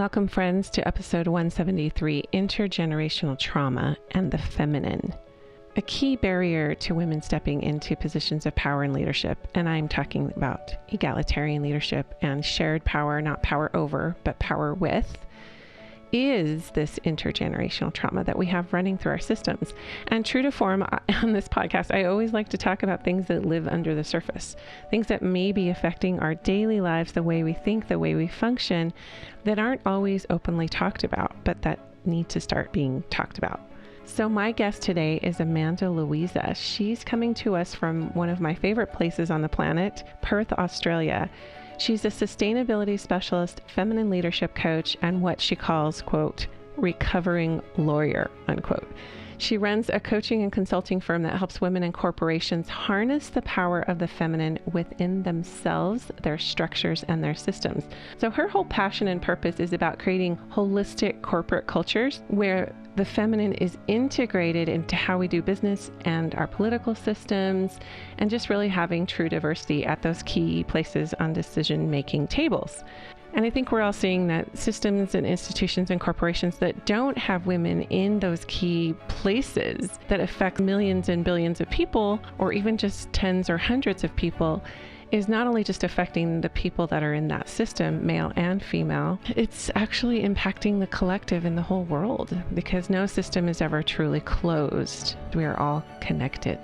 Welcome, friends, to episode 173, Intergenerational Trauma and the Feminine. A key barrier to women stepping into positions of power and leadership, and I'm talking about egalitarian leadership and shared power, not power over, but power with, is this intergenerational trauma that we have running through our systems. And true to form on this podcast, I always like to talk about things that live under the surface, things that may be affecting our daily lives, the way we think, the way we function, that aren't always openly talked about, but that need to start being talked about. So my guest today is Amanda Louisa. She's coming to us from one of my favorite places on the planet, Perth, Australia. She's a sustainability specialist, feminine leadership coach, and what she calls, quote, recovering lawyer, unquote. She runs a coaching and consulting firm that helps women and corporations harness the power of the feminine within themselves, their structures, and their systems. So her whole passion and purpose is about creating holistic corporate cultures where the feminine is integrated into how we do business and our political systems, and just really having true diversity at those key places on decision-making tables. And I think we're all seeing that systems and institutions and corporations that don't have women in those key places that affect millions and billions of people, or even just tens or hundreds of people, is not only just affecting the people that are in that system, male and female, it's actually impacting the collective in the whole world, because no system is ever truly closed. We are all connected.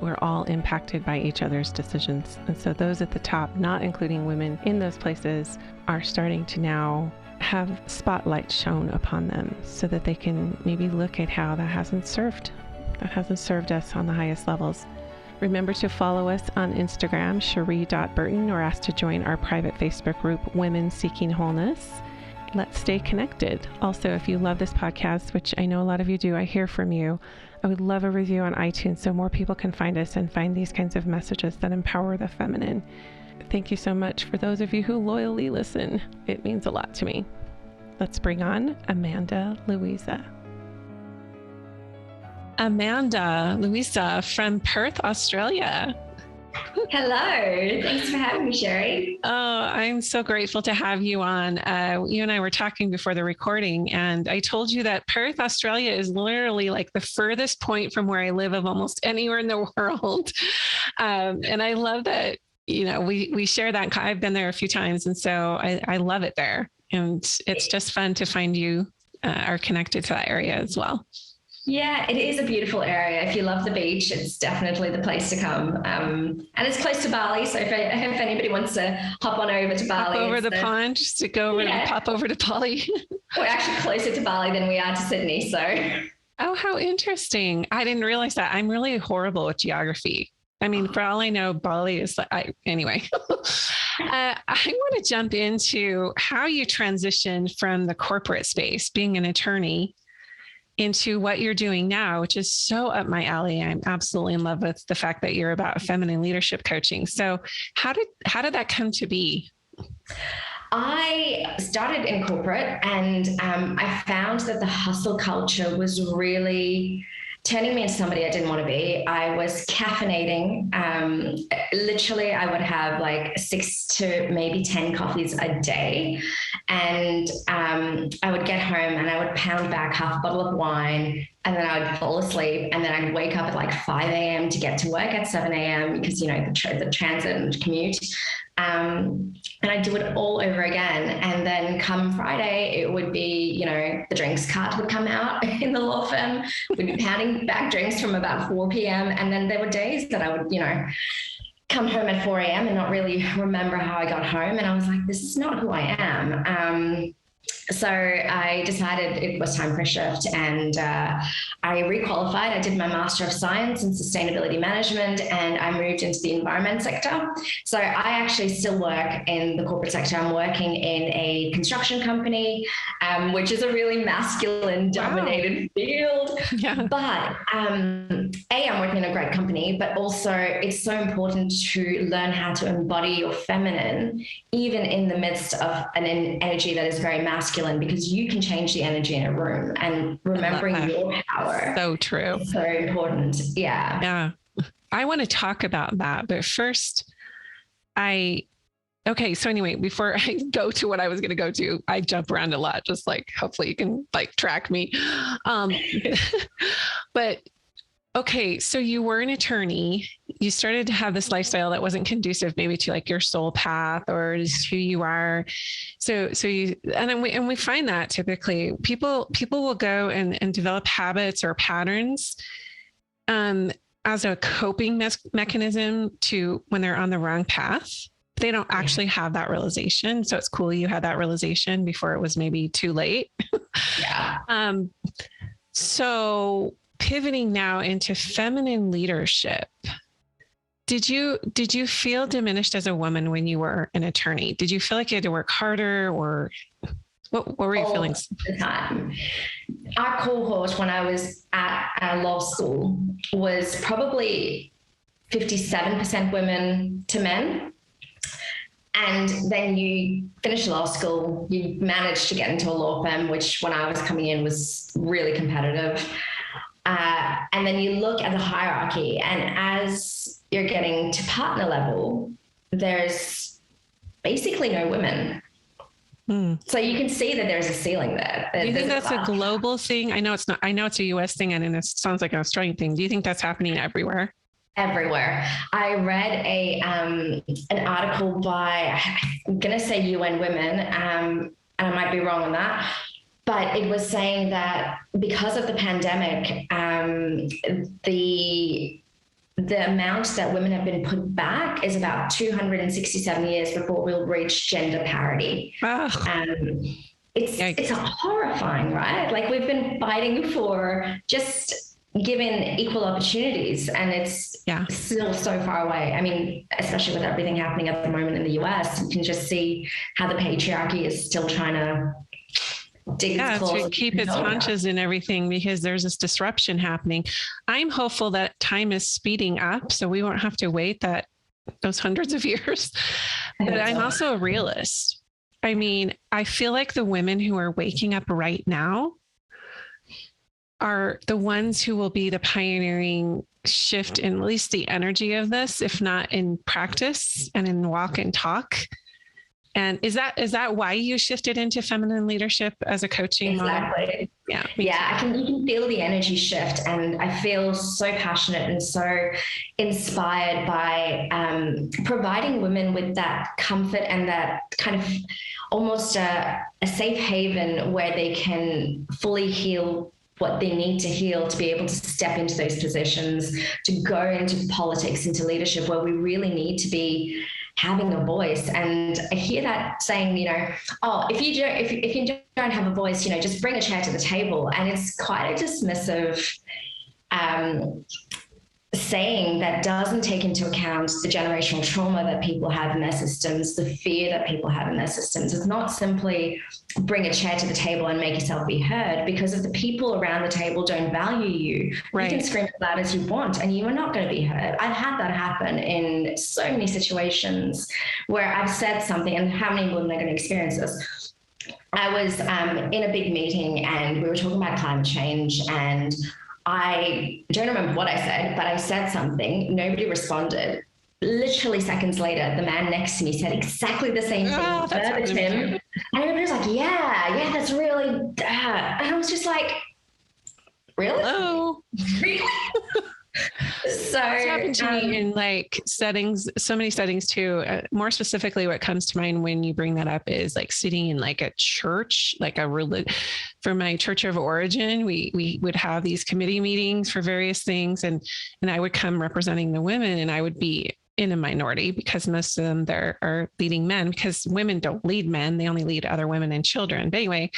We're all impacted by each other's decisions. And so those at the top, not including women in those places, are starting to now have spotlight shown upon them so that they can maybe look at how that hasn't served us on the highest levels. Remember to follow us on Instagram, cherie.burton, or ask to join our private Facebook group, Women Seeking Wholeness. Let's stay connected. Also, if you love this podcast, which I know a lot of you do, I hear from you, I would love a review on iTunes so more people can find us and find these kinds of messages that empower the feminine. Thank you so much for those of you who loyally listen. It means a lot to me. Let's bring on Amanda Louisa. Amanda Louisa from Perth, Australia. Hello. Thanks for having me, Cherie. Oh, I'm so grateful to have you on. You and I were talking before the recording, and I told you that Perth, Australia is literally like the furthest point from where I live of almost anywhere in the world. And I love that, you know, we share that. I've been there a few times, and so I love it there. And it's just fun to find you are connected to that area as well. Yeah, it is a beautiful area. If you love the beach, it's definitely the place to come. And it's close to Bali. So if anybody wants to hop on over to Bali. Pop over the pond, just to go over and pop over to Bali. We're actually closer to Bali than we are to Sydney. So. Oh, how interesting. I didn't realize that. I'm really horrible with geography. I mean, for all I know, Bali is anyway. I want to jump into how you transitioned from the corporate space, being an attorney, into what you're doing now, which is so up my alley. I'm absolutely in love with the fact that you're about feminine leadership coaching. So how did that come to be? I started in corporate, and I found that the hustle culture was really turning me into somebody I didn't want to be. I was caffeinating. Literally, I would have like 6 to maybe 10 coffees a day. And I would get home and I would pound back half a bottle of wine, and then I would fall asleep, and then I'd wake up at like 5 a.m. to get to work at 7 a.m. because, you know, the transit and commute. And I'd do it all over again. And then come Friday, it would be, you know, the drinks cart would come out in the law firm. We'd be pounding back drinks from about 4 p.m. And then there were days that I would, you know, come home at 4 a.m. and not really remember how I got home. And I was like, this is not who I am. So I decided it was time for a shift, and I requalified. I did my Master of Science in Sustainability Management, and I moved into the environment sector. So I actually still work in the corporate sector. I'm working in a construction company, which is a really masculine dominated field. Yeah. But I'm working in a great company, but also it's so important to learn how to embody your feminine, even in the midst of an energy that is very masculine, because you can change the energy in a room, and remembering your power. So true. Is so important. Yeah. Yeah. I want to talk about that, but first I Okay. So anyway, before I go to what I was going to go to, I jump around a lot, just like, hopefully you can like track me. Um, but okay. So you were an attorney, you started to have this lifestyle that wasn't conducive maybe to like your soul path or just who you are. So you, and then we find that typically people will go and develop habits or patterns, um, as a coping mechanism to when they're on the wrong path. They don't actually have that realization. So it's cool you had that realization before it was maybe too late. Yeah. So pivoting now into feminine leadership, did you feel diminished as a woman when you were an attorney? Did you feel like you had to work harder, or what were your feelings? The time. Our cohort when I was at law school was probably 57% women to men. And then you finish law school, you managed to get into a law firm, which when I was coming in was really competitive. And then you look at the hierarchy, and as you're getting to partner level, there's basically no women. So you can see that there's a ceiling there. Do you think that's a global thing? I know it's not. I know it's a US thing, and it sounds like an Australian thing. Do you think that's happening everywhere? Everywhere. I read an article by, I'm going to say UN Women, and I might be wrong on that, but it was saying that because of the pandemic, the amount that women have been put back is about 267 years before we'll reach gender parity. It's horrifying, right? Like we've been fighting for just given equal opportunities, and it's still so far away. I mean, especially with everything happening at the moment in the US, you can just see how the patriarchy is still trying to dig its claws to keep its haunches and everything, because there's this disruption happening. I'm hopeful that time is speeding up, so we won't have to wait those hundreds of years. But I'm also a realist. I mean, I feel like the women who are waking up right now are the ones who will be the pioneering shift in at least the energy of this, if not in practice and in walk and talk. And is that why you shifted into feminine leadership as a coaching model? Exactly. Yeah. You can feel the energy shift, and I feel so passionate and so inspired by providing women with that comfort and that kind of almost a safe haven where they can fully heal what they need to heal to be able to step into those positions, to go into politics, into leadership, where we really need to be having a voice. And I hear that saying, if you don't have a voice, just bring a chair to the table. And it's quite a dismissive saying that doesn't take into account the generational trauma that people have in their systems, the fear that people have in their systems. It's not simply bring a chair to the table and make yourself be heard, because if the people around the table don't value you, right, you can scream as loud as you want and you are not going to be heard. I've had that happen in so many situations where I've said something, and how many women are going to experience this? I was in a big meeting and we were talking about climate change, and I don't remember what I said, but I said something. Nobody responded. Literally seconds later, the man next to me said exactly the same thing. Verbatim. And everybody was like, yeah, that's really, and I was just like, really? Hello? Really? So it's happened to me in like settings, so many settings too. More specifically, what comes to mind when you bring that up is like sitting in like a church, like for my church of origin, we would have these committee meetings for various things, and I would come representing the women, and I would be in a minority because most of them there are leading men, because women don't lead men, they only lead other women and children. But anyway,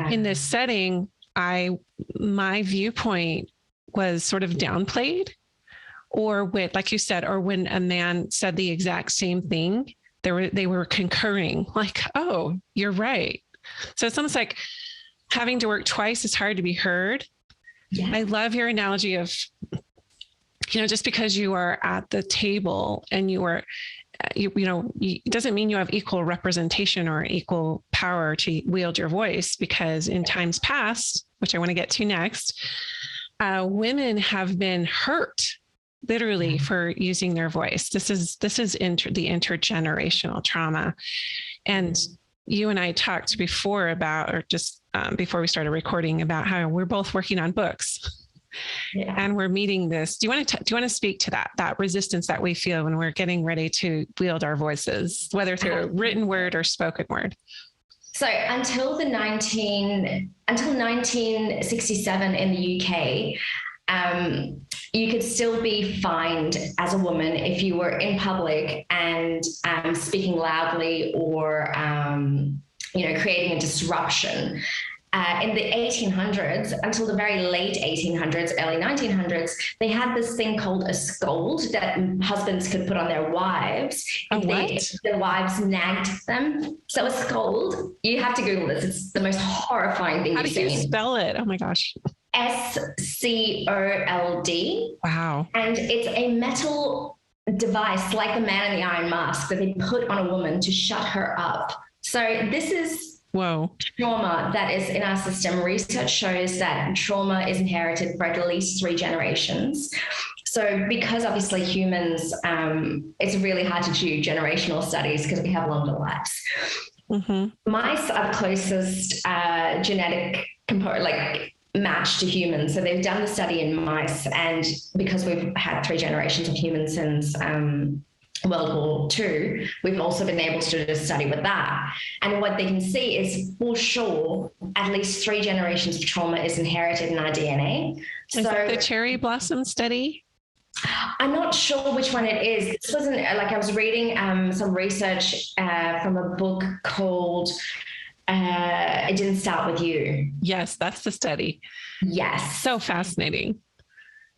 in this setting, my viewpoint was sort of downplayed, or when, like you said, or when a man said the exact same thing, they were concurring, like, oh, you're right. So it's almost like having to work twice as hard to be heard. Yeah. I love your analogy of, just because you are at the table and you are, it doesn't mean you have equal representation or equal power to wield your voice, because in times past, which I want to get to next, women have been hurt literally for using their voice. This is the intergenerational trauma. And you and I talked before about, or just before we started recording, about how we're both working on books. Yeah. And we're meeting this. Do you want to speak to that resistance that we feel when we're getting ready to wield our voices, whether through written word or spoken word? So until 1967 in the UK, you could still be fined as a woman if you were in public and speaking loudly or creating a disruption. In the 1800s, until the very late 1800s, early 1900s, they had this thing called a scold that husbands could put on their wives if their wives nagged them. So a scold, you have to Google this. It's the most horrifying thing you've seen. How do you spell it? Oh my gosh. SCOLD. Wow. And it's a metal device like the man in the iron mask that they put on a woman to shut her up. So this is trauma that is in our system. Research shows that trauma is inherited for at least 3 generations. So because obviously humans, it's really hard to do generational studies because we have longer lives. Mm-hmm. Mice are the closest genetic match to humans. So they've done the study in mice, and because we've had 3 generations of humans since World War II, we've also been able to do a study with that. And what they can see is, for sure, at least 3 generations of trauma is inherited in our DNA. Is that the cherry blossom study? I'm not sure which one it is. This wasn't I was reading some research from a book called It Didn't Start With You. Yes, that's the study. Yes. So fascinating.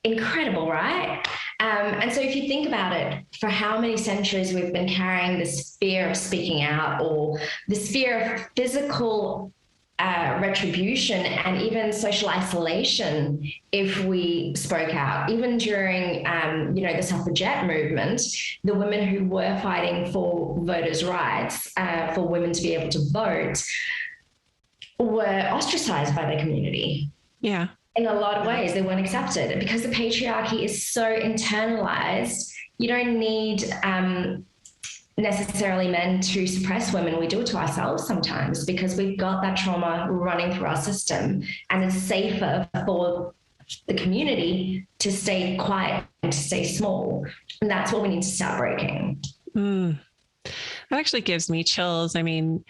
Incredible, right? And so if you think about it, for how many centuries we've been carrying this fear of speaking out, or this fear of physical retribution and even social isolation if we spoke out. Even during, the suffragette movement, the women who were fighting for voters' rights, for women to be able to vote, were ostracized by their community. Yeah. In a lot of ways, they weren't accepted because the patriarchy is so internalized. You don't need necessarily men to suppress women. We do it to ourselves sometimes because we've got that trauma running through our system, and it's safer for the community to stay quiet and to stay small. And that's what we need to start breaking. That actually gives me chills. I mean,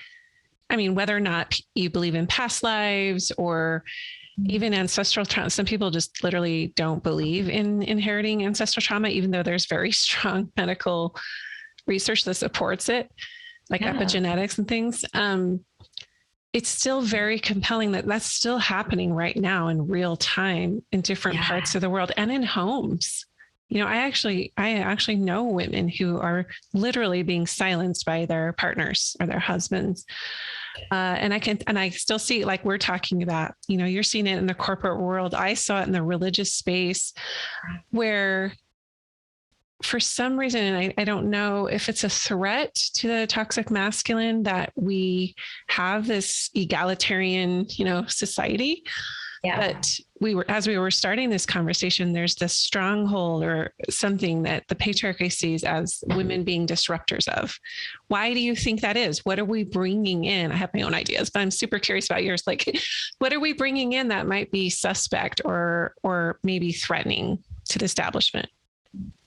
whether or not you believe in past lives or even ancestral trauma, some people just literally don't believe in inheriting ancestral trauma, even though there's very strong medical research that supports it, like epigenetics and things. It's still very compelling that that's still happening right now in real time in different parts of the world and in homes. I actually know women who are literally being silenced by their partners or their husbands. And I still see, like we're talking about, you're seeing it in the corporate world. I saw it in the religious space where for some reason, and I don't know if it's a threat to the toxic masculine, that we have this egalitarian, society. Yeah. But as we were starting this conversation, there's this stronghold or something that the patriarchy sees as women being disruptors of. Why do you think that is? What are we bringing in? I have my own ideas, but I'm super curious about yours. Like, what are we bringing in that might be suspect or maybe threatening to the establishment?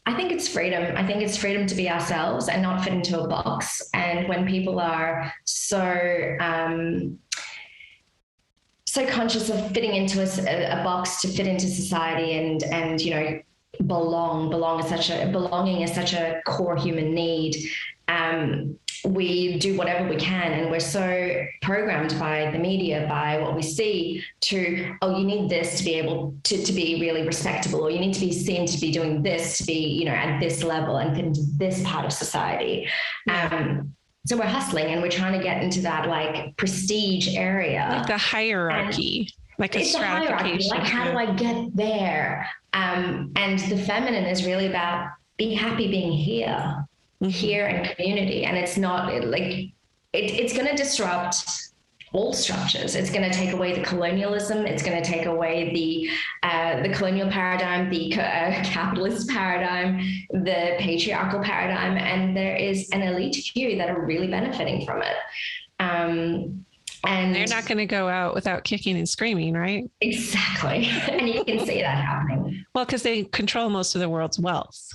I think it's freedom. I think it's freedom to be ourselves and not fit into a box. And when people are so conscious of fitting into a box to fit into society and belonging is such a core human need. We do whatever we can, and we're so programmed by the media, by what we see, to, you need this to be able to be really respectable, or you need to be seen to be doing this to be, at this level and fit into this part of society. So we're hustling and we're trying to get into that prestige area. Like the hierarchy, like a stratification. Like, how do I get there? And the feminine is really about be happy being here. Here in community. And it's not it's going to disrupt all structures. It's going to take away the colonialism. It's going to take away the colonial paradigm, the capitalist paradigm, the patriarchal paradigm, and there is an elite few that are really benefiting from it. And they're not going to go out without kicking and screaming, right? Exactly. And you can see that happening. Well, because they control most of the world's wealth.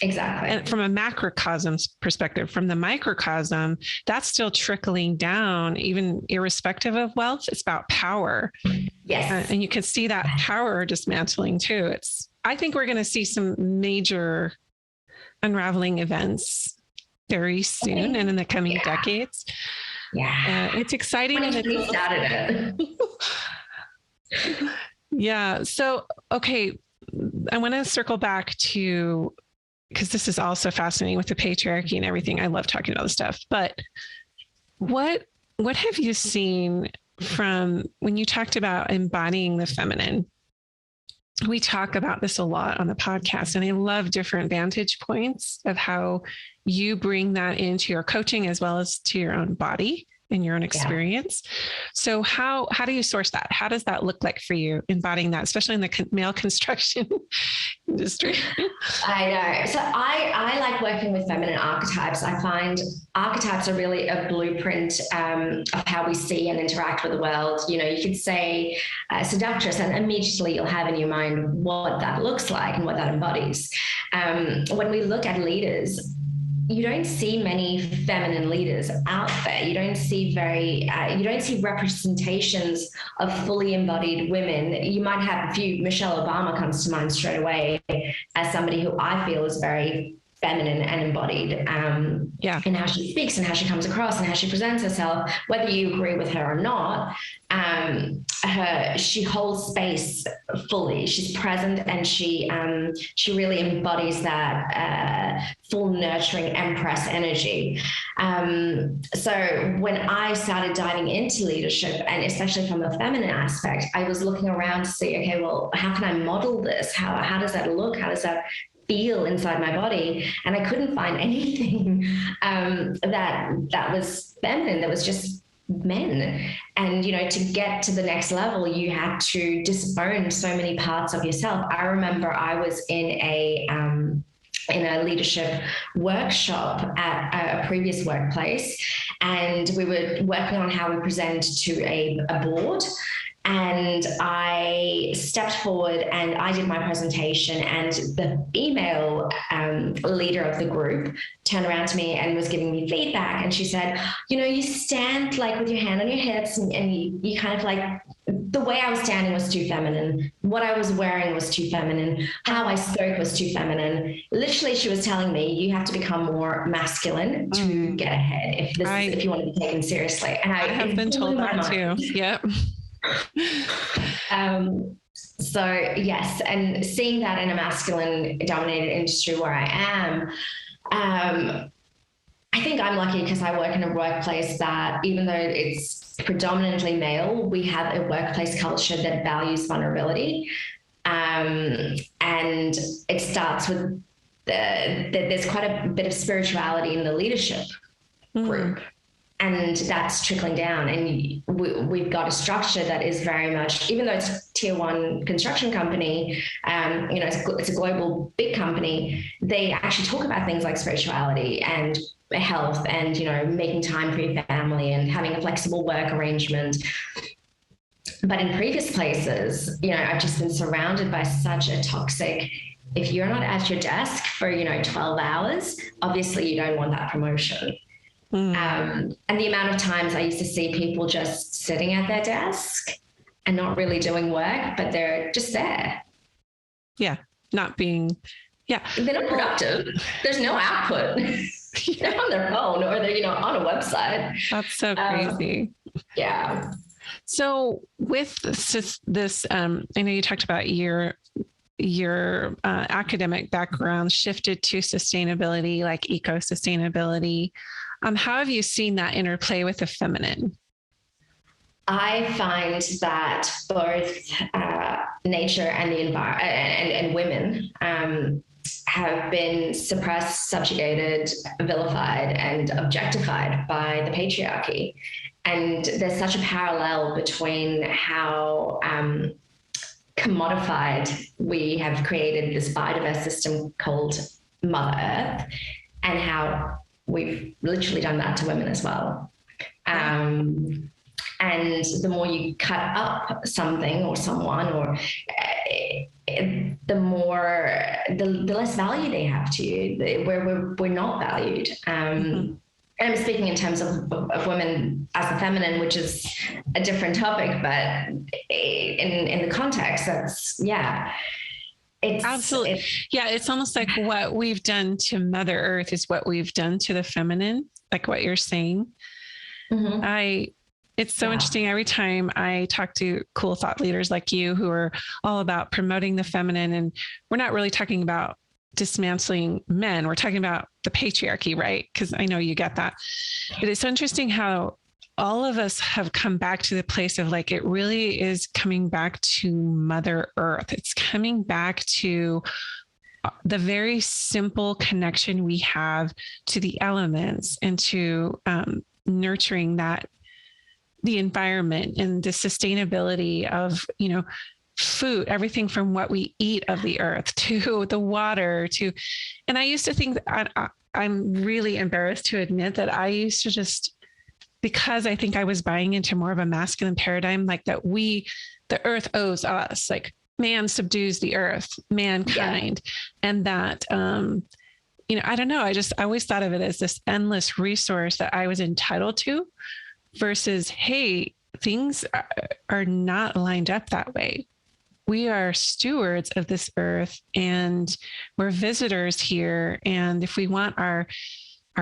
Exactly. And from a macrocosm perspective, from the microcosm, that's still trickling down, even irrespective of wealth. It's about power. Yes. And you can see that power dismantling too. I think we're going to see some major unraveling events very soon and in the coming decades. Yeah. It's exciting. When you started it. Yeah. So, okay. I want to circle back to, because this is also fascinating with the patriarchy and everything. I love talking about this stuff, but what have you seen from when you talked about embodying the feminine? We talk about this a lot on the podcast, and I love different vantage points of how you bring that into your coaching as well as to your own body and your own experience. Yeah. So how do you source that? How does that look like for you, embodying that, especially in the male construction industry? I know. So I like working with feminine archetypes. I find archetypes are really a blueprint of how we see and interact with the world. You know, you could say seductress, and immediately you'll have in your mind what that looks like and what that embodies. When we look at leaders, you don't see many feminine leaders out there. You don't see representations of fully embodied women. You might have a few. Michelle Obama comes to mind straight away as somebody who I feel is very feminine and embodied in how she speaks and how she comes across and how she presents herself, whether you agree with her or not. She holds space fully. She's present, and she really embodies that full nurturing empress energy. So when I started diving into leadership, and especially from the feminine aspect, I was looking around to see, okay, well, how can I model this? How does that look? How does that feel inside my body? And I couldn't find anything that was feminine, that was just men. And, you know, to get to the next level, you had to disown so many parts of yourself. I remember I was in a leadership workshop at a previous workplace, and we were working on how we present to a board. And I stepped forward and I did my presentation, and the female leader of the group turned around to me and was giving me feedback. And she said, you know, you stand like with your hand on your hips, and you kind of like, the way I was standing was too feminine. What I was wearing was too feminine. How I spoke was too feminine. Literally, she was telling me, you have to become more masculine to get ahead if you want to be taken seriously. And I have been told that too. Yep. So yes, and seeing that in a masculine dominated industry where I am, I think I'm lucky because I work in a workplace that, even though it's predominantly male, we have a workplace culture that values vulnerability. And it starts with there's quite a bit of spirituality in the leadership group. And that's trickling down. And we've got a structure that is very much, even though it's a tier 1 construction company, you know, it's a global big company, they actually talk about things like spirituality and health and, you know, making time for your family and having a flexible work arrangement. But in previous places, you know, I've just been surrounded by such a toxic, if you're not at your desk for, you know, 12 hours, obviously you don't want that promotion. And the amount of times I used to see people just sitting at their desk and not really doing work, but they're just there. Yeah. Not being, yeah. They're not productive. There's no output. They're on their phone, or they're, you know, on a website. That's so crazy. Yeah. So with this, I know you talked about your academic background shifted to sustainability, like eco-sustainability. How have you seen that interplay with the feminine? I find that both nature and the environment and women have been suppressed, subjugated, vilified, and objectified by the patriarchy. And there's such a parallel between how commodified we have created this biodiverse system called Mother Earth, and how we've literally done that to women as well. And the more you cut up something or someone, or the less value they have to you, where we're not valued. And I'm speaking in terms of women as the feminine, which is a different topic, but in the context, that's, it's absolutely. It's almost like what we've done to Mother Earth is what we've done to the feminine, like what you're saying. It's so interesting. Every time I talk to cool thought leaders like you who are all about promoting the feminine, and we're not really talking about dismantling men, we're talking about the patriarchy, right? Because I know you get that. But it's so interesting how all of us have come back to the place of like, it really is coming back to Mother Earth. It's coming back to the very simple connection we have to the elements and to nurturing the environment and the sustainability of, food, everything from what we eat of the earth to the water and I used to think that I'm really embarrassed to admit that I used to just, because I think I was buying into more of a masculine paradigm, like that the earth owes us, like man subdues the earth, mankind. And that, I don't know. I always thought of it as this endless resource that I was entitled to versus, hey, things are not lined up that way. We are stewards of this earth and we're visitors here. And if we want our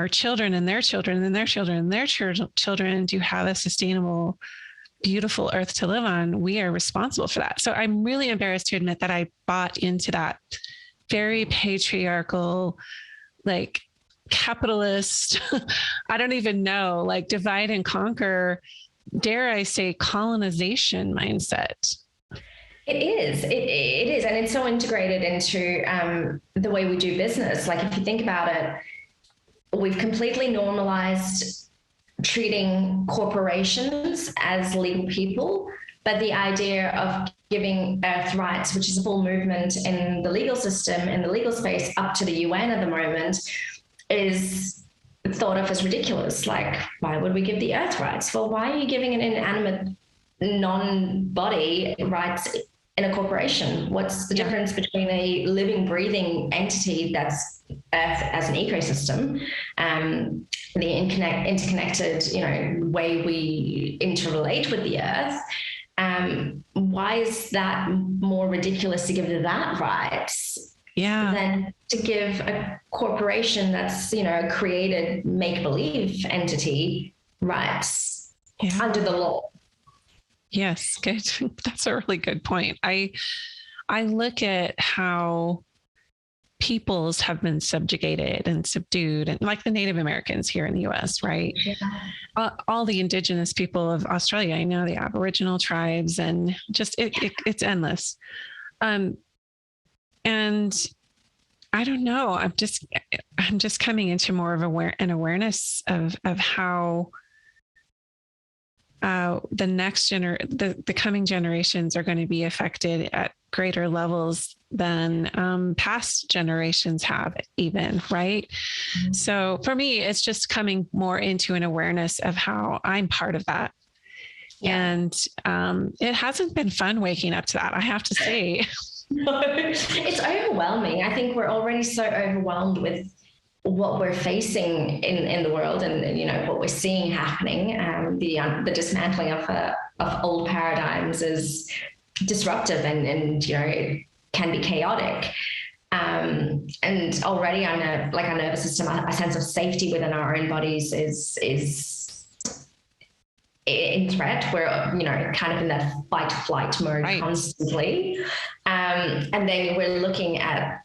children and their children and their children and their children to have a sustainable, beautiful earth to live on, we are responsible for that. So I'm really embarrassed to admit that I bought into that very patriarchal, like capitalist, I don't even know, like divide and conquer, dare I say, colonization mindset. It is. It is. And it's so integrated into the way we do business. Like if you think about it, we've completely normalized treating corporations as legal people, but the idea of giving earth rights, which is a full movement in the legal system, in the legal space, up to the UN at the moment, is thought of as ridiculous. Like, why would we give the earth rights? Well, why are you giving an inanimate non-body rights in a corporation? What's the difference between a living, breathing entity that's Earth as an ecosystem, the interconnected, way we interrelate with the Earth? Why is that more ridiculous to give that rights than to give a corporation that's, a created make-believe entity rights under the law? Yes, good. That's a really good point. I look at how peoples have been subjugated and subdued, and like the Native Americans here in the US, right? All the indigenous people of Australia, I know the Aboriginal tribes, and just it's endless. And I don't know, I'm just coming into more of an awareness of how the coming generations are going to be affected at greater levels than past generations have even, right? Mm-hmm. So for me, it's just coming more into an awareness of how I'm part of that. And it hasn't been fun waking up to that, I have to say. No, it's overwhelming. I think we're already so overwhelmed with what we're facing in the world, and what we're seeing happening. The dismantling of old paradigms is disruptive, and it can be chaotic. And already our nervous system, a sense of safety within our own bodies is in threat. We're kind of in that fight flight mode constantly, and then we're looking at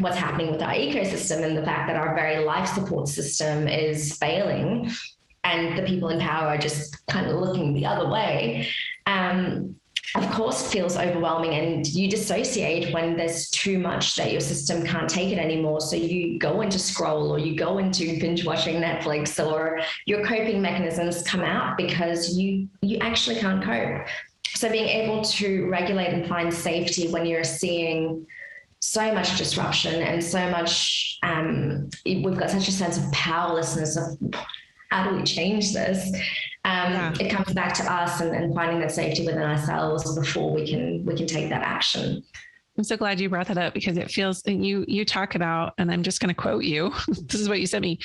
what's happening with our ecosystem and the fact that our very life support system is failing, and the people in power are just kind of looking the other way. of course, feels overwhelming, and you dissociate when there's too much that your system can't take it anymore. So you go into scroll, or you go into binge watching Netflix, or your coping mechanisms come out because you actually can't cope. So being able to regulate and find safety when you're seeing so much disruption and so much, we've got such a sense of powerlessness of how do we change this? It comes back to us and finding that safety within ourselves before we can take that action. I'm so glad you brought that up, because it feels, and you talk about, and I'm just going to quote you, this is what you sent me.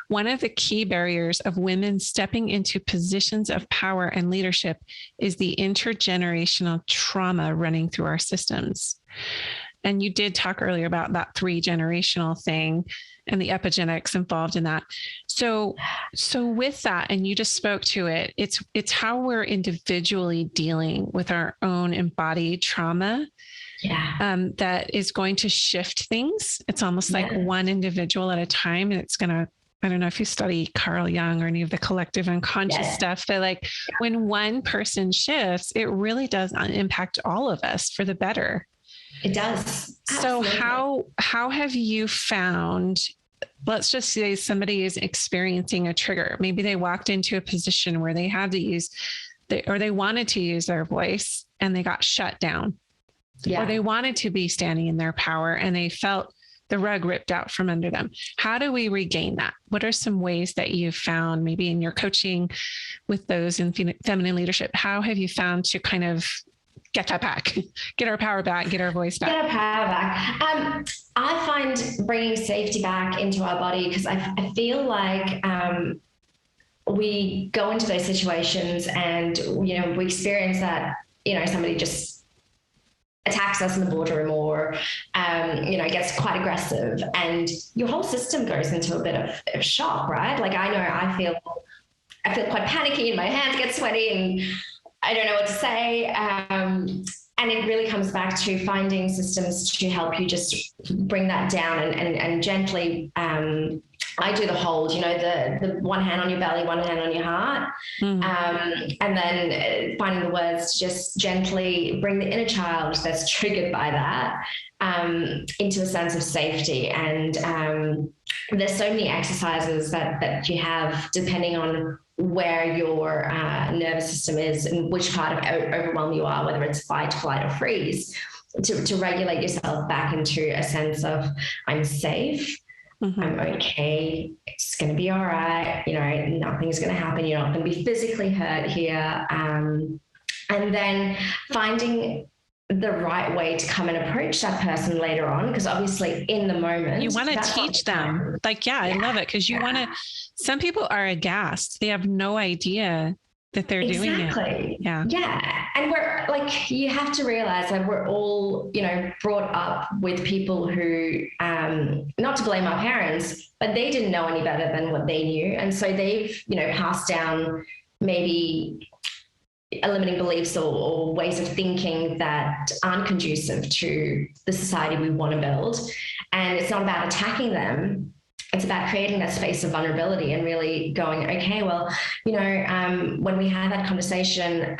One of the key barriers of women stepping into positions of power and leadership is the intergenerational trauma running through our systems. And you did talk earlier about that 3-generational thing and the epigenetics involved in that. So with that, and you just spoke to it, it's how we're individually dealing with our own embodied trauma. That is going to shift things. It's almost like one individual at a time. And it's going to, I don't know if you study Carl Jung or any of the collective unconscious stuff, but like when one person shifts, it really does impact all of us for the better. It does. Absolutely. So how have you found, let's just say somebody is experiencing a trigger. Maybe they walked into a position where they had to use, or they wanted to use their voice and they got shut down. Or they wanted to be standing in their power and they felt the rug ripped out from under them. How do we regain that? What are some ways that you've found, maybe in your coaching with those in feminine leadership? How have you found to kind of get that back, get our power back, get our voice back? Get our power back. I find bringing safety back into our body, because I feel like we go into those situations and, we experience that, somebody just attacks us in the boardroom, or, gets quite aggressive, and your whole system goes into a bit of shock, right? Like, I know I feel quite panicky and my hands get sweaty and I don't know what to say. And it really comes back to finding systems to help you just bring that down and gently, I do the hold, the one hand on your belly, one hand on your heart. And then finding the words to just gently bring the inner child that's triggered by that into a sense of safety. And there's so many exercises that you have depending on where your nervous system is and which part of overwhelm you are, whether it's fight, flight, or freeze, to regulate yourself back into a sense of I'm safe. I'm okay. It's going to be all right. Nothing's going to happen. You're not going to be physically hurt here. And then finding the right way to come and approach that person later on, because obviously in the moment you want to teach them. Like, I love it, because you want to. Some people are aghast; they have no idea that they're doing it. Yeah. And we're like, you have to realize that we're all, brought up with people who, not to blame our parents, but they didn't know any better than what they knew. And so they've, passed down maybe limiting beliefs or ways of thinking that aren't conducive to the society we want to build. And it's not about attacking them. It's about creating that space of vulnerability and really going, okay, well, when we had that conversation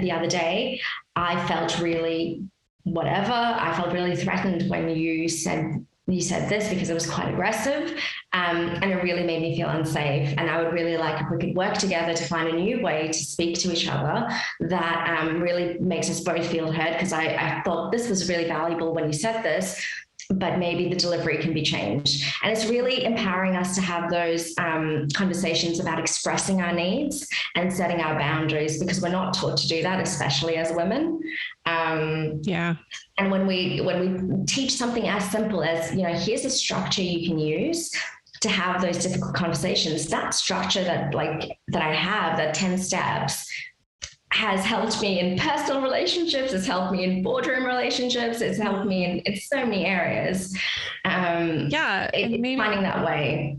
the other day, I felt really whatever. I felt really threatened when you said this because it was quite aggressive, and it really made me feel unsafe. And I would really like if we could work together to find a new way to speak to each other that really makes us both feel heard, because I thought this was really valuable when you said this, but maybe the delivery can be changed. And it's really empowering us to have those conversations about expressing our needs and setting our boundaries, because we're not taught to do that, especially as women. And when we teach something as simple as, here's a structure you can use to have those difficult conversations, that structure that I have, that 10 steps, has helped me in personal relationships. It's helped me in boardroom relationships. It's helped me in so many areas. Finding that way.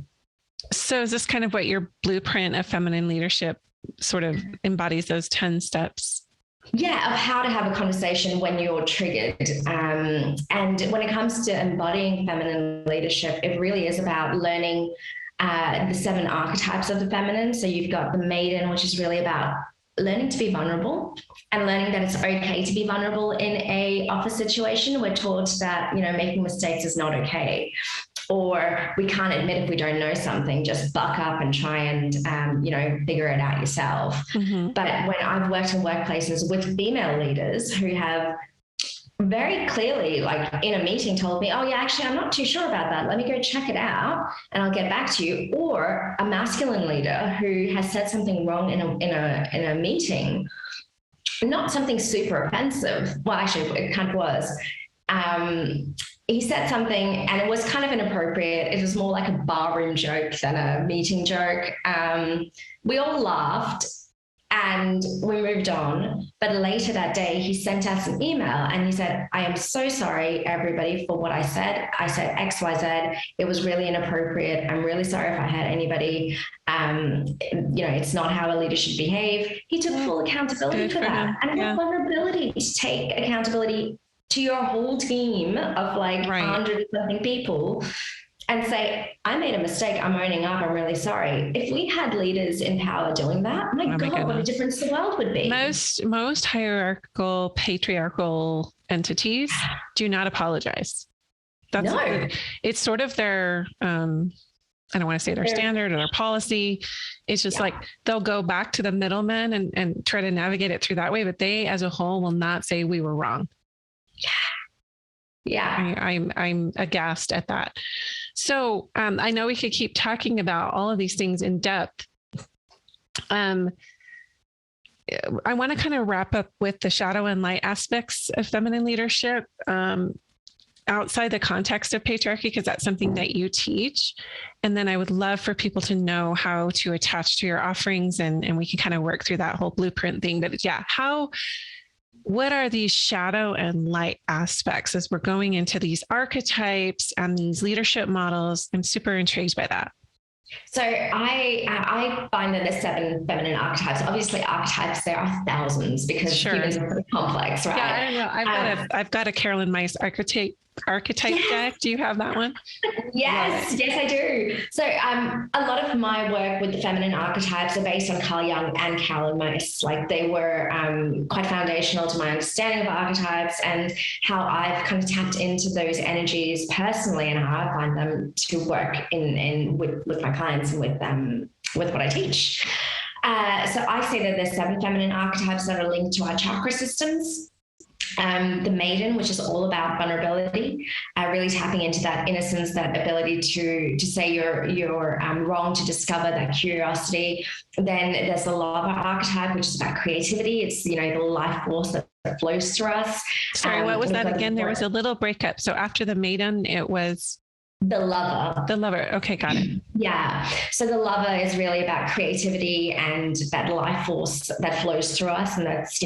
So is this kind of what your blueprint of feminine leadership sort of embodies, those 10 steps? Yeah, of how to have a conversation when you're triggered. And when it comes to embodying feminine leadership, it really is about learning the 7 archetypes of the feminine. So you've got the maiden, which is really about learning to be vulnerable and learning that it's okay to be vulnerable in a office situation. We're taught that, making mistakes is not okay, or we can't admit if we don't know something, just buck up and try and, figure it out yourself. Mm-hmm. But when I've worked in workplaces with female leaders who have very clearly, like in a meeting, told me, oh yeah, actually, I'm not too sure about that. Let me go check it out and I'll get back to you. Or a masculine leader who has said something wrong in a meeting, not something super offensive. Well, actually, it kind of was. He said something and it was kind of inappropriate. It was more like a barroom joke than a meeting joke. We all laughed and we moved on. But later that day, he sent us an email and he said, I am so sorry, everybody, for what I said. I said X, Y, Z. It was really inappropriate. I'm really sorry if I hurt anybody. It's not how a leader should behave. He took full accountability for that. And the vulnerability to take accountability to your whole team of like 100 something people and say, I made a mistake, I'm owning up, I'm really sorry. If we had leaders in power doing that, my God, what a difference the world would be. Most hierarchical, patriarchal entities do not apologize. It's sort of their, I don't want to say their standard or their policy. It's just like, they'll go back to the middlemen and try to navigate it through that way, but they as a whole will not say we were wrong. Yeah. I'm aghast at that. So I know we could keep talking about all of these things in depth. I want to kind of wrap up with the shadow and light aspects of feminine leadership outside the context of patriarchy, because that's something that you teach. And then I would love for people to know how to attach to your offerings, and we can kind of work through that whole blueprint thing. But what are these shadow and light aspects as we're going into these archetypes and these leadership models? I'm super intrigued by that. So I find that there's 7 feminine archetypes. Obviously, archetypes, there are thousands because humans are pretty complex, right? Yeah, I know. I've got a Carolyn Myss archetype deck. Do you have that one? Yes, I do. So a lot of my work with the feminine archetypes are based on Carl Jung and Carolyn Myss. Like, they were quite foundational to my understanding of archetypes and how I've kind of tapped into those energies personally and how I find them to work with my clients and with what I teach. So I say that there's 7 feminine archetypes that are linked to our chakra systems. The maiden, which is all about vulnerability, really tapping into that innocence, that ability to say you're wrong, to discover that curiosity. Then there's the lover archetype, which is about creativity. It's, the life force that flows through us. Sorry, what was that again? There was a little breakup. So after the maiden, it was... The lover. Okay, got it. Yeah. So the lover is really about creativity and that life force that flows through us. And that's,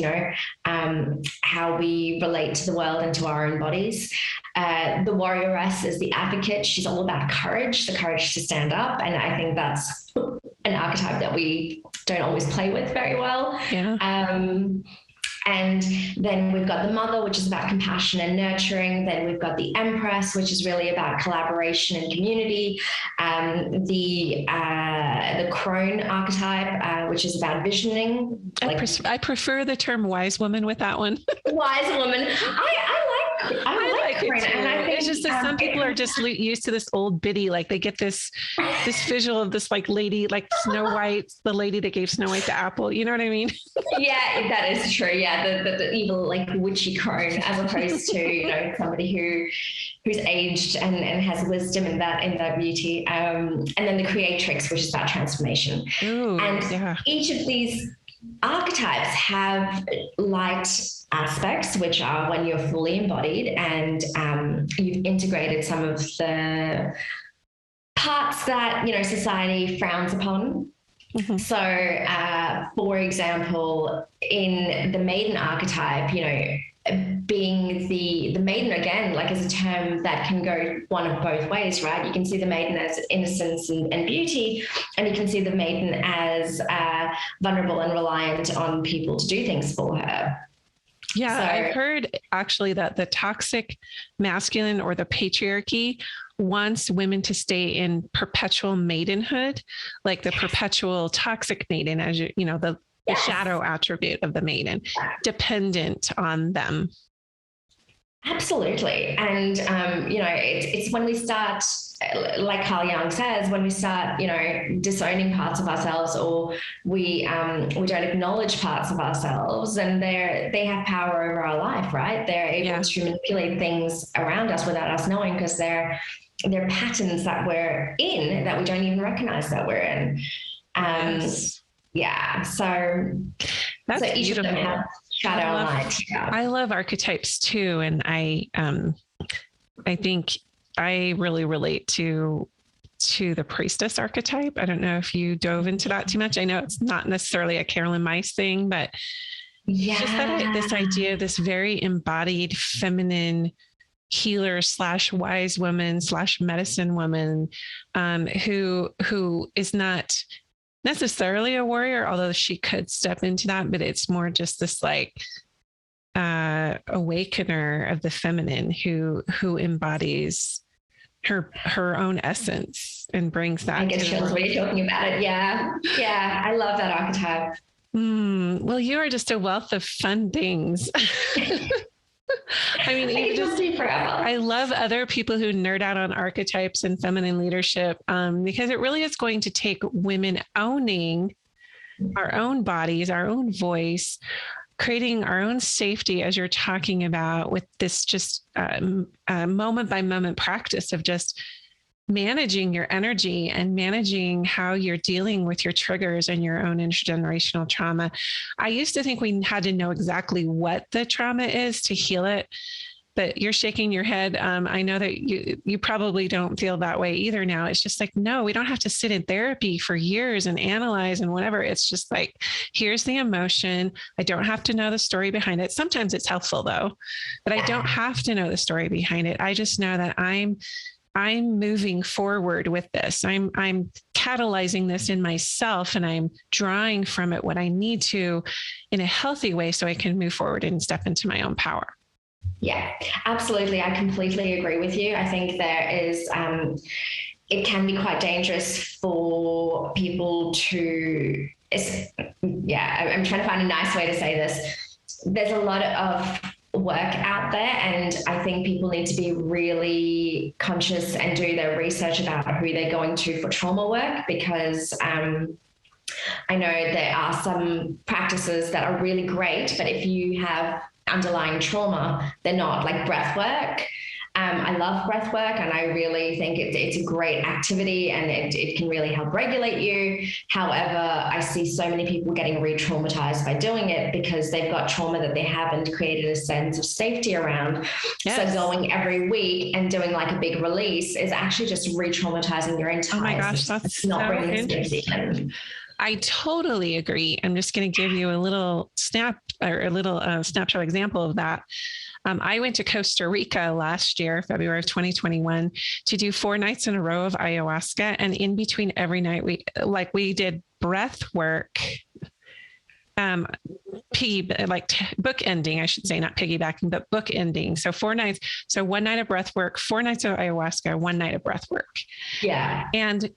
how we relate to the world and to our own bodies. The warrioress is the advocate. She's all about courage, the courage to stand up. And I think that's an archetype that we don't always play with very well. Yeah. And then we've got the mother, which is about compassion and nurturing. Then we've got the empress, which is really about collaboration and community. The crone archetype, which is about visioning. I prefer the term wise woman with that one. Wise woman. I like crone. And I think it's just that some people are just used to this old biddy, like they get this visual of this like lady, like Snow White, the lady that gave Snow White the apple. You know what I mean? Yeah, that is true. Yeah, the evil like witchy crone, as opposed to somebody who's aged and has wisdom in that beauty. And then the creatrix, which is about transformation. Ooh, and each of these archetypes have light aspects, which are when you're fully embodied and you've integrated some of the parts that society frowns upon. Mm-hmm. So, for example, in the maiden archetype, being the maiden, again, like, is a term that can go one of both ways, right? You can see the maiden as innocence and beauty, and you can see the maiden as vulnerable and reliant on people to do things for her. Yeah, so, I've heard actually that the toxic masculine or the patriarchy wants women to stay in perpetual maidenhood, like the perpetual toxic maiden, as the the shadow attribute of the maiden, dependent on them. Absolutely. And, it's when we start, like Carl Jung says, when we start, disowning parts of ourselves, or we don't acknowledge parts of ourselves, and they have power over our life, right? They're able to manipulate things around us without us knowing, because they're patterns that we're in that we don't even recognize that we're in. Yeah. So that's each beautiful. of them have shadow and light. Yeah. I love archetypes too. And I think I really relate to the priestess archetype. I don't know if you dove into that too much. I know it's not necessarily a Carolyn Myss thing, but just that this idea, this very embodied feminine healer / wise woman / medicine woman, who is not necessarily a warrior, although she could step into that, but it's more just this like awakener of the feminine who embodies her own essence and brings that. I get chills when you're talking about it. Yeah. I love that archetype. Well, you are just a wealth of fun things. I mean, I love other people who nerd out on archetypes and feminine leadership, because it really is going to take women owning our own bodies, our own voice, creating our own safety, as you're talking about, with this just moment by moment practice of just managing your energy and managing how you're dealing with your triggers and your own intergenerational trauma. I used to think we had to know exactly what the trauma is to heal it, but you're shaking your head. I know that you probably don't feel that way either now. It's just like, no, we don't have to sit in therapy for years and analyze and whatever. It's just like, here's the emotion. I don't have to know the story behind it. Sometimes it's helpful though, but I don't have to know the story behind it. I just know that I'm moving forward with this. I'm catalyzing this in myself, and I'm drawing from it what I need to in a healthy way so I can move forward and step into my own power. Yeah, absolutely. I completely agree with you. I think there is, it can be quite dangerous for people to, I'm trying to find a nice way to say this. There's a lot of work out there, and I think people need to be really conscious and do their research about who they're going to for trauma work, because I know there are some practices that are really great, but if you have underlying trauma, they're not, like breath work. I love breath work, and I really think it's a great activity, and it can really help regulate you. However, I see so many people getting re-traumatized by doing it because they've got trauma that they haven't created a sense of safety around. Yes. So going every week and doing like a big release is actually just re-traumatizing your entire Oh my gosh, that's not so interesting. I totally agree. I'm just going to give you a little snapshot example of that. I went to Costa Rica last year, February of 2021, to do 4 nights in a row of ayahuasca. And in between every night, we did breath work, book ending, I should say, not piggybacking, but book ending. So 4 nights. So 1 night of breath work, 4 nights of ayahuasca, 1 night of breath work. Yeah. And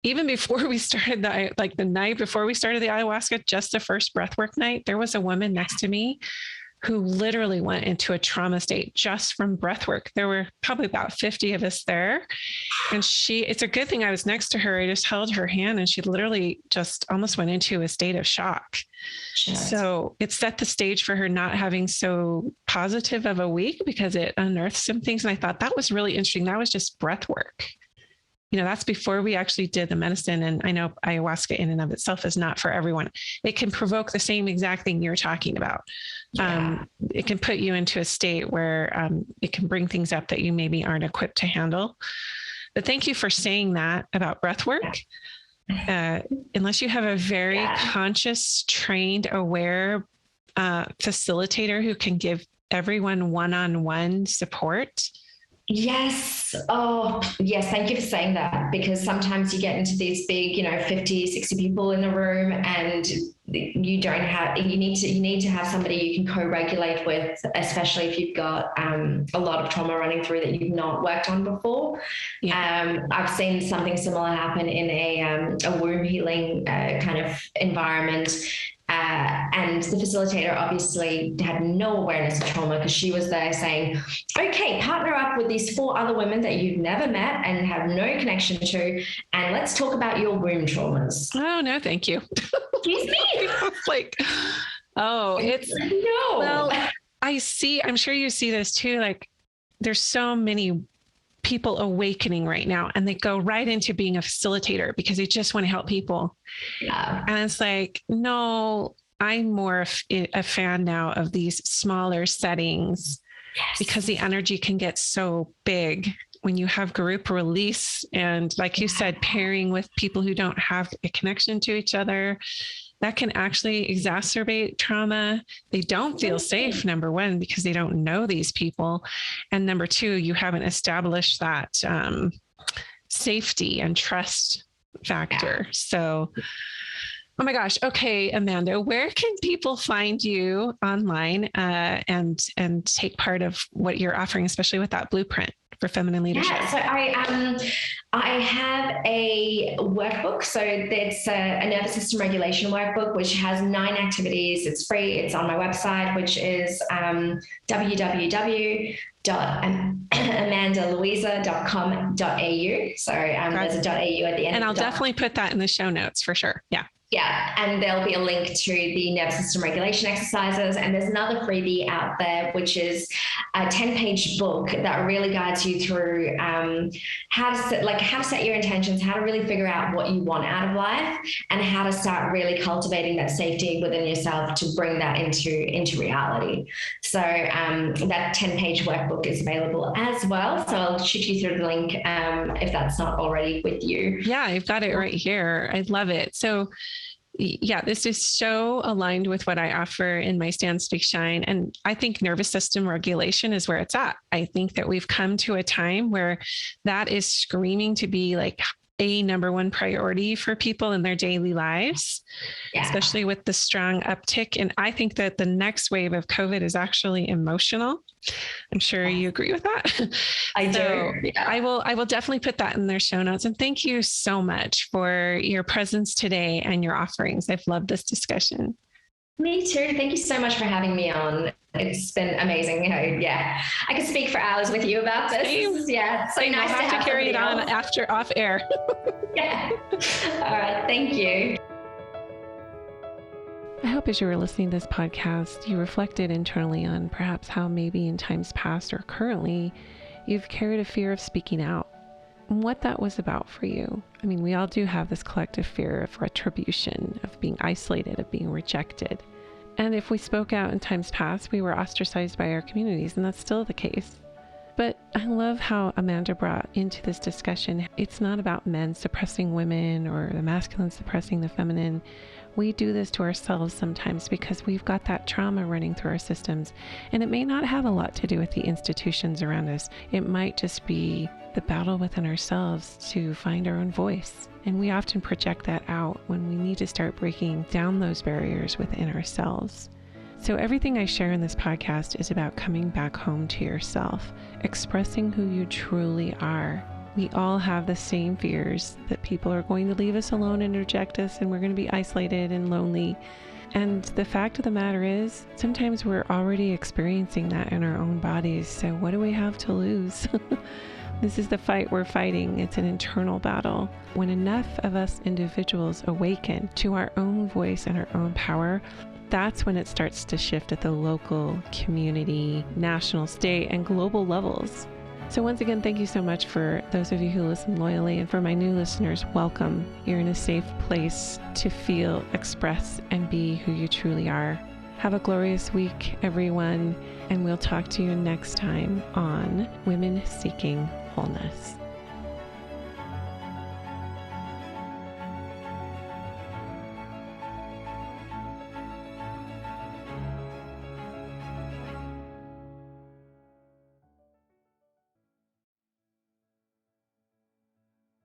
even before we started the night before we started the ayahuasca, just the first breathwork night, there was a woman next to me who literally went into a trauma state just from breathwork. There were probably about 50 of us there. And it's a good thing I was next to her. I just held her hand, and she literally just almost went into a state of shock. Sure. So it set the stage for her not having so positive of a week, because it unearthed some things. And I thought that was really interesting. That was just breathwork. That's before we actually did the medicine. And I know ayahuasca in and of itself is not for everyone. It can provoke the same exact thing you're talking about. Yeah. It can put you into a state where it can bring things up that you maybe aren't equipped to handle. But thank you for saying that about breath work. Unless you have a very conscious, trained, aware facilitator who can give everyone one-on-one support. Yes. Oh, yes. Thank you for saying that, because sometimes you get into these big, 50, 60 people in the room, and you need to have somebody you can co-regulate with, especially if you've got a lot of trauma running through that you've not worked on before. Yeah. I've seen something similar happen in a womb healing kind of environment. And the facilitator obviously had no awareness of trauma because she was there saying, okay, partner up with these 4 other women that you've never met and have no connection to, and let's talk about your womb traumas. Oh, no, thank you. Excuse me? It's like, oh, it's, no. Well, I'm sure you see this too. Like, there's so many people awakening right now, and they go right into being a facilitator because they just want to help people. Yeah. And it's like, no, I'm more a fan now of these smaller settings. Yes. Because the energy can get so big when you have group release and, like you said, pairing with people who don't have a connection to each other. That can actually exacerbate trauma. They don't feel safe, number one, because they don't know these people. And number two, you haven't established that safety and trust factor. So, oh my gosh. Okay, Amanda, where can people find you online and take part of what you're offering, especially with that blueprint for feminine leadership? Yeah, so I have a workbook. So it's a nervous system regulation workbook, which has 9 activities. It's free. It's on my website, which is www.amandalouisa.com.au. So there's a .au at the end. And I'll definitely put that in the show notes for sure. Yeah. Yeah, and there'll be a link to the nervous system regulation exercises. And there's another freebie out there, which is a 10-page book that really guides you through how to set your intentions, how to really figure out what you want out of life, and how to start really cultivating that safety within yourself to bring that into reality. So that 10-page workbook is available as well. So I'll shoot you through the link if that's not already with you. Yeah, I've got it right here. I love it. So yeah, this is so aligned with what I offer in my Stand, Speak, Shine. And I think nervous system regulation is where it's at. I think that we've come to a time where that is screaming to be like a number one priority for people in their daily lives, especially with the strong uptick. And I think that the next wave of COVID is actually emotional. I'm sure you agree with that. I do. Yeah. I will definitely put that in their show notes. And thank you so much for your presence today and your offerings. I've loved this discussion. Me too. Thank you so much for having me on. It's been amazing. I could speak for hours with you about this. Same. Yeah, so Same. nice I'll have to carry it on off air. Yeah. All right. Thank you. I hope as you were listening to this podcast, you reflected internally on perhaps how maybe in times past or currently you've carried a fear of speaking out and what that was about for you. I mean, we all do have this collective fear of retribution, of being isolated, of being rejected. And if we spoke out in times past, we were ostracized by our communities, and that's still the case. But I love how Amanda brought into this discussion, it's not about men suppressing women or the masculine suppressing the feminine. We do this to ourselves sometimes because we've got that trauma running through our systems. And it may not have a lot to do with the institutions around us. It might just be the battle within ourselves to find our own voice. And we often project that out when we need to start breaking down those barriers within ourselves. So everything I share in this podcast is about coming back home to yourself, expressing who you truly are. We all have the same fears that people are going to leave us alone and reject us, and we're going to be isolated and lonely. And the fact of the matter is, sometimes we're already experiencing that in our own bodies. So what do we have to lose? This is the fight we're fighting. It's an internal battle. When enough of us individuals awaken to our own voice and our own power, that's when it starts to shift at the local, community, national, state, and global levels. So once again, thank you so much for those of you who listen loyally, and for my new listeners, welcome. You're in a safe place to feel, express, and be who you truly are. Have a glorious week, everyone, and we'll talk to you next time on Women Seeking Wholeness.